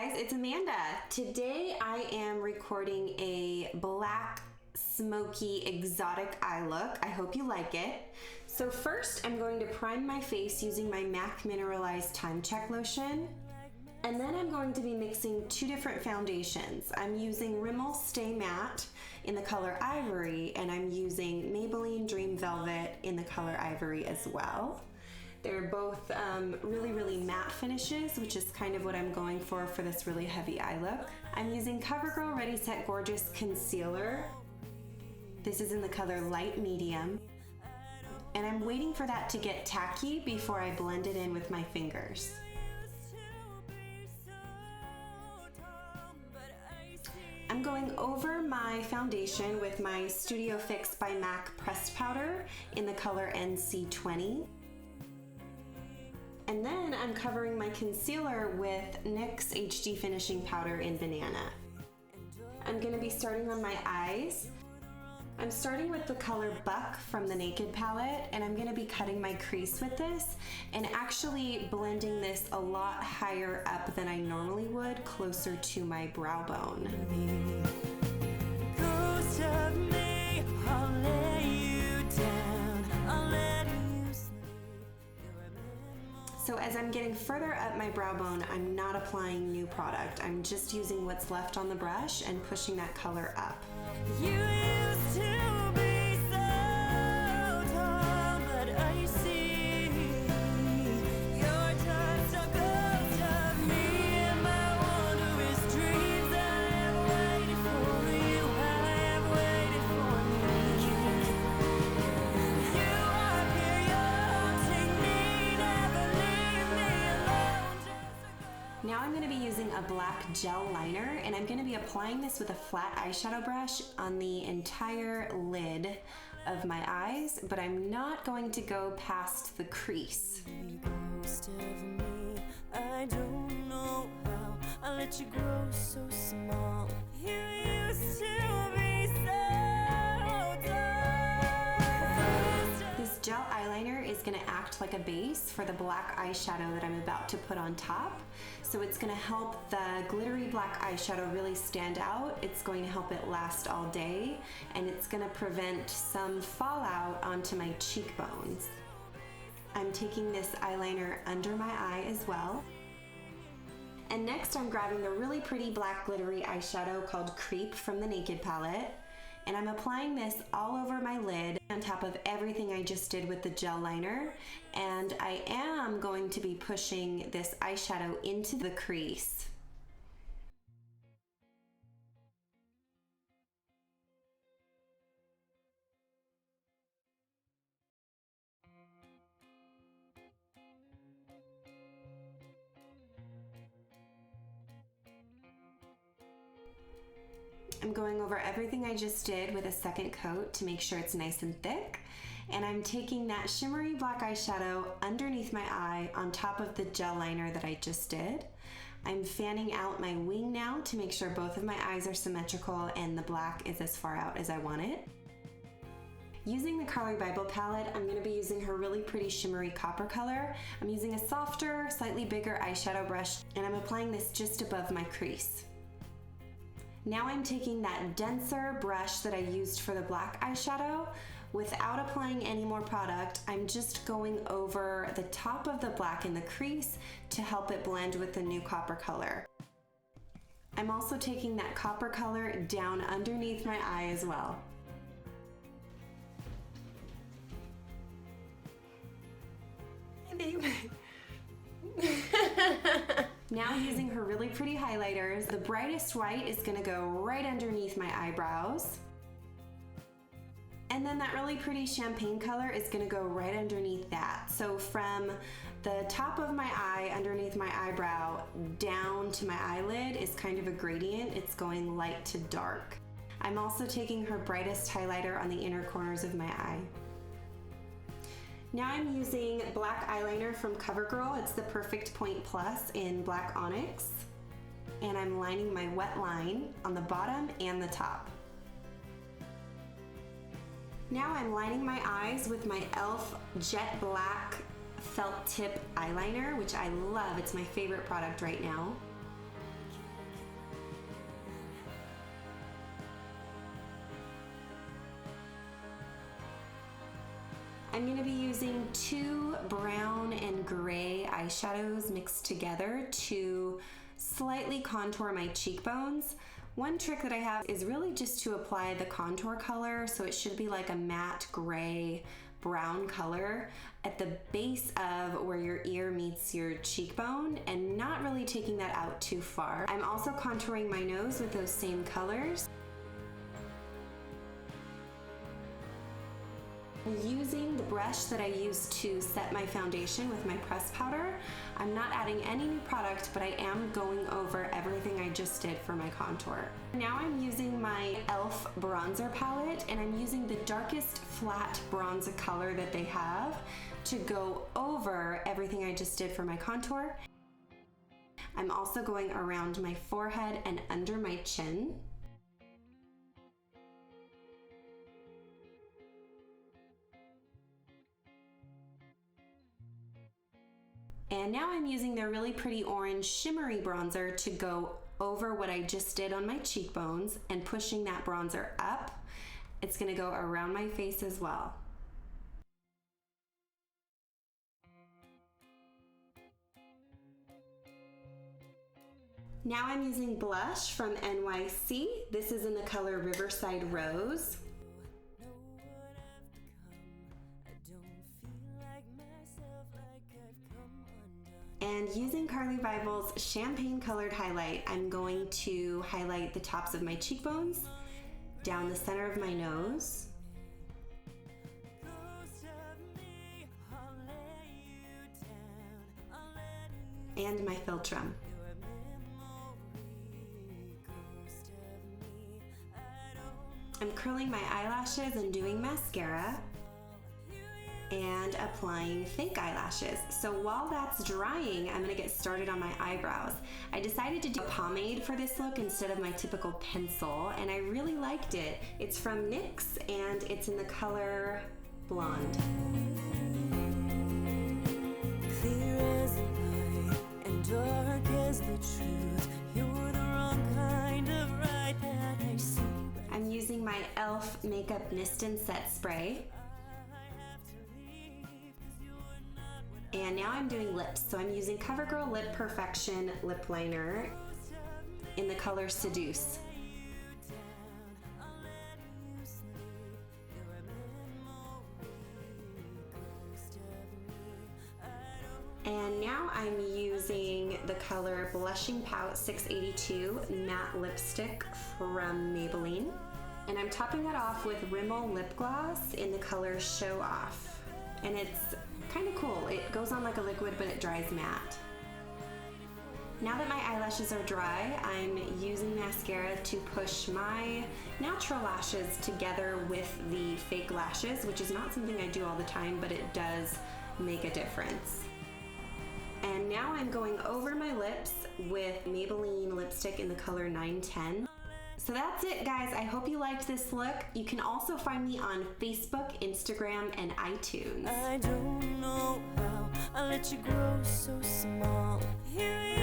guys, it's Amanda. Today I am recording a black smoky exotic eye look. I hope you like it. So first I'm going to prime my face using my MAC Mineralize Timecheck lotion. And then I'm going to be mixing two different foundations. I'm using Rimmel Stay Matte in the color Ivory, and I'm using Maybelline Dream Velvet in the color Ivory as well. They're both really matte finishes, which is kind of what I'm going for this really heavy eye look. I'm using CoverGirl Ready Set Gorgeous Concealer. This is in the color Light Medium. And I'm waiting for that to get tacky before I blend it in with my fingers. I'm going over my foundation with my Studio Fix by MAC pressed powder in the color NC20. And then I'm covering my concealer with NYX HD Finishing Powder in Banana. I'm going to be starting on my eyes. I'm starting with the color Buck from the Naked palette, and I'm going to be cutting my crease with this and actually blending this a lot higher up than I normally would, closer to my brow bone. Ghost of me, I'll lay you down, I'll let you sleep. So as I'm getting further up my brow bone, I'm not applying new product. I'm just using what's left on the brush and pushing that color up. You used to be so tall, but I see you're just a ghost of me and my wondrous dreams. I have waited for you, I have waited for you. You are here, you're haunting me, never leave me alone. Now I'm going to be using a black gel liner, and I'm going to be applying this with a flat eyeshadow brush on the entire lid of my eyes, but I'm not going to go past the crease. Ghost of me, I don't know how I let you grow so small. You used to be so tall. This gel eyeliner is going to act like a base for the black eyeshadow that I'm about to put on top. So it's going to help the glittery black eyeshadow really stand out. It's going to help it last all day, and it's going to prevent some fallout onto my cheekbones. I'm taking this eyeliner under my eye as well. And next I'm grabbing the really pretty black glittery eyeshadow called Creep from the Naked palette. And I'm applying this all over my lid on top of everything I just did with the gel liner. And I am going to be pushing this eyeshadow into the crease. I'm going over everything I just did with a second coat to make sure it's nice and thick. And I'm taking that shimmery black eyeshadow underneath my eye on top of the gel liner that I just did. I'm fanning out my wing now to make sure both of my eyes are symmetrical and the black is as far out as I want it. Using the Carli Bybel palette, I'm going to be using her really pretty shimmery copper color. I'm using a softer, slightly bigger eyeshadow brush, and I'm applying this just above my crease. Now I'm taking that denser brush that I used for the black eyeshadow. Without applying any more product, I'm just going over the top of the black in the crease to help it blend with the new copper color. I'm also taking that copper color down underneath my eye as well. Now using her really pretty highlighters, the brightest white is going to go right underneath my eyebrows. And then that really pretty champagne color is going to go right underneath that. So from the top of my eye, underneath my eyebrow, down to my eyelid is kind of a gradient. It's going light to dark. I'm also taking her brightest highlighter on the inner corners of my eye. Now I'm using black eyeliner from CoverGirl. It's the Perfect Point Plus in black Onyx. And I'm lining my wet line on the bottom and the top. Now I'm lining my eyes with my e.l.f. Jet Black Felt Tip Eyeliner, which I love. It's my favorite product right now. I'm going to be using two brown and gray eyeshadows mixed together to slightly contour my cheekbones. One trick that I have is really just to apply the contour color, so it should be like a matte gray brown color at the base of where your ear meets your cheekbone and not really taking that out too far. I'm also contouring my nose with those same colors. Using the brush that I used to set my foundation with my press powder, I'm not adding any new product, but I am going over everything I just did for my contour. Now I'm using my e.l.f. bronzer palette, and I'm using the darkest flat bronzer color that they have to go over everything I just did for my contour. I'm also going around my forehead and under my chin. And now I'm using their really pretty orange shimmery bronzer to go over what I just did on my cheekbones and pushing that bronzer up. It's gonna go around my face as well. Now I'm using blush from NYC. This is in the color Riverside Rose. And using Carli Bybel's champagne colored highlight, I'm going to highlight the tops of my cheekbones, down the center of my nose, and my philtrum. I'm curling my eyelashes and doing mascara and applying fake eyelashes. So while that's drying, I'm gonna get started on my eyebrows. I decided to do a pomade for this look instead of my typical pencil, and I really liked it. It's from NYX, and it's in the color Blonde. Clear as the light and dark as the truth, you're the wrong kind of right that I see. I'm using my e.l.f. Makeup Mist and Set Spray. And now I'm doing lips, so I'm using Covergirl Lip Perfection lip liner in the color Seduce. And now I'm using the color Blushing Pout 682 matte lipstick from Maybelline. And I'm topping that off with Rimmel lip gloss in the color Show Off. And it's kind of cool. It goes on like a liquid, but it dries matte. Now that my eyelashes are dry, I'm using mascara to push my natural lashes together with the fake lashes, which is not something I do all the time, but it does make a difference. And now I'm going over my lips with Maybelline lipstick in the color 910. So that's it, guys. I hope you liked this look. You can also find me on Facebook, Instagram, and iTunes. I don't know how I let you grow so small. Here